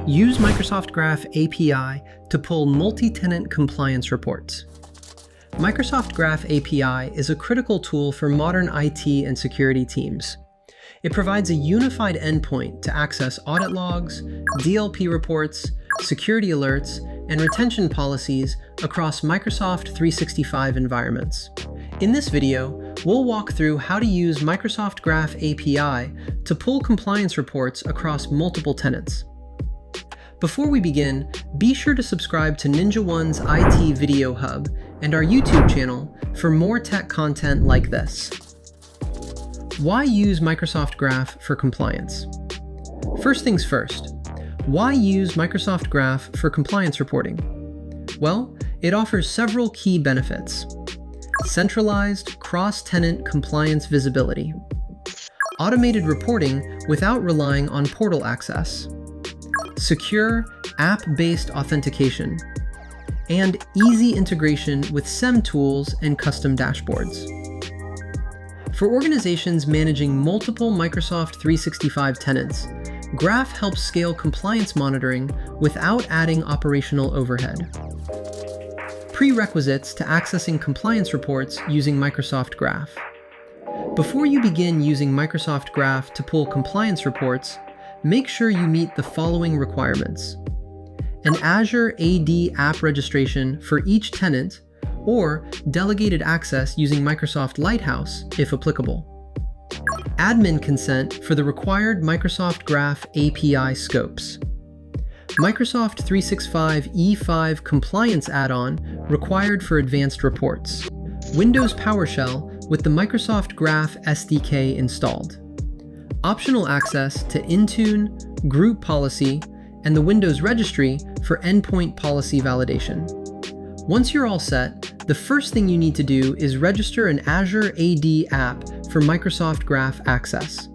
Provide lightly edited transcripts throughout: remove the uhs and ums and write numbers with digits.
Use Microsoft Graph API to pull multi-tenant compliance reports. Microsoft Graph API is a critical tool for modern IT and security teams. It provides a unified endpoint to access audit logs, DLP reports, security alerts, and retention policies across Microsoft 365 environments. In this video, we'll walk through how to use Microsoft Graph API to pull compliance reports across multiple tenants. Before we begin, be sure to subscribe to NinjaOne's IT Video Hub and our YouTube channel for more tech content like this. Why use Microsoft Graph for compliance? First things first, why use Microsoft Graph for compliance reporting? Well, it offers several key benefits. Centralized cross-tenant compliance visibility, automated reporting without relying on portal access, secure app-based authentication, and easy integration with SEM tools and custom dashboards. For organizations managing multiple Microsoft 365 tenants, Graph helps scale compliance monitoring without adding operational overhead. Prerequisites to accessing compliance reports using Microsoft Graph. Before you begin using Microsoft Graph to pull compliance reports, make sure you meet the following requirements: an Azure AD app registration for each tenant, or delegated access using Microsoft Lighthouse if applicable. Admin consent for the required Microsoft Graph API scopes. Microsoft 365 E5 compliance add-on required for advanced reports. Windows PowerShell with the Microsoft Graph SDK installed. Optional access to Intune, Group Policy, and the Windows Registry for endpoint policy validation. Once you're all set, the first thing you need to do is register an Azure AD app for Microsoft Graph access.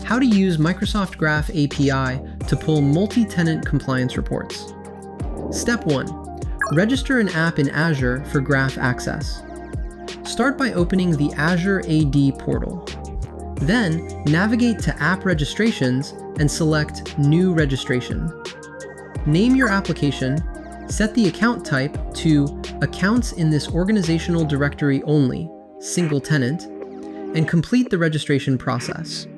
How to use Microsoft Graph API to pull multi-tenant compliance reports. Step 1. Register an app in Azure for Graph access. Start by opening the Azure AD portal. Then, navigate to App Registrations and select New Registration. Name your application, set the account type to Accounts in this organizational directory only, single tenant, and complete the registration process.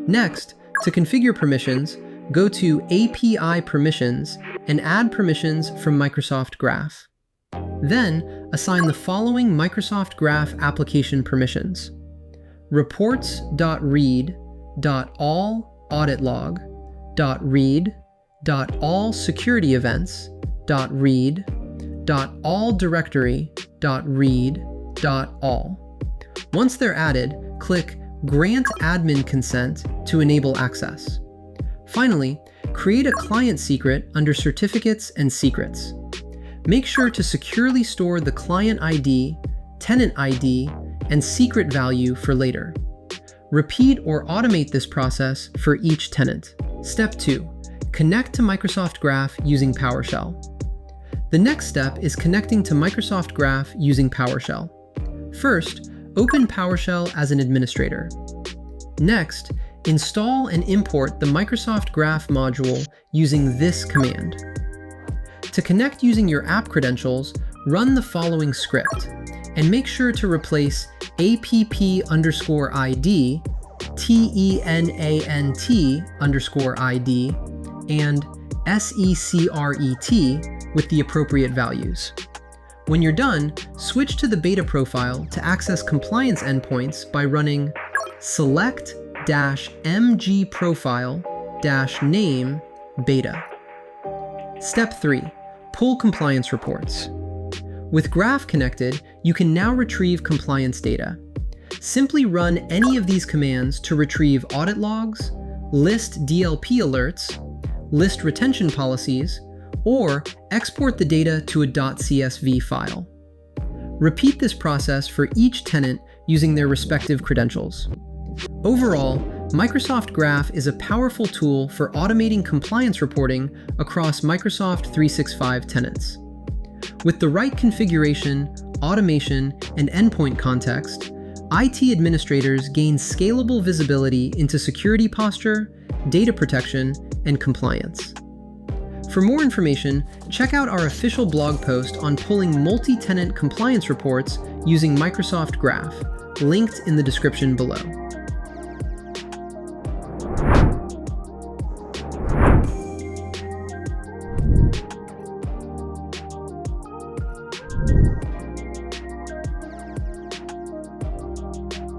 Next, to configure permissions, go to API Permissions and add permissions from Microsoft Graph. Then, assign the following Microsoft Graph application permissions: reports.read.all audit log.read.all security events.read.all directory.read.all. Once they're added, click Grant Admin Consent to enable access. Finally, create a client secret under Certificates and Secrets. Make sure to securely store the client ID, tenant ID, and secret value for later. Repeat or automate this process for each tenant. Step 2. Connect to Microsoft Graph using PowerShell. The next step is connecting to Microsoft Graph using PowerShell. First, open PowerShell as an administrator. Next, install and import the Microsoft Graph module using this command. To connect using your app credentials, run the following script, and make sure to replace app_id, tenant_id, and secret with the appropriate values. When you're done, switch to the beta profile to access compliance endpoints by running select-mgprofile-name beta. Step 3. Pull compliance reports. With Graph connected, you can now retrieve compliance data. Simply run any of these commands to retrieve audit logs, list DLP alerts, list retention policies, or export the data to a .csv file. Repeat this process for each tenant using their respective credentials. Overall, Microsoft Graph is a powerful tool for automating compliance reporting across Microsoft 365 tenants. With the right configuration, automation, and endpoint context, IT administrators gain scalable visibility into security posture, data protection, and compliance. For more information, check out our official blog post on pulling multi-tenant compliance reports using Microsoft Graph, linked in the description below.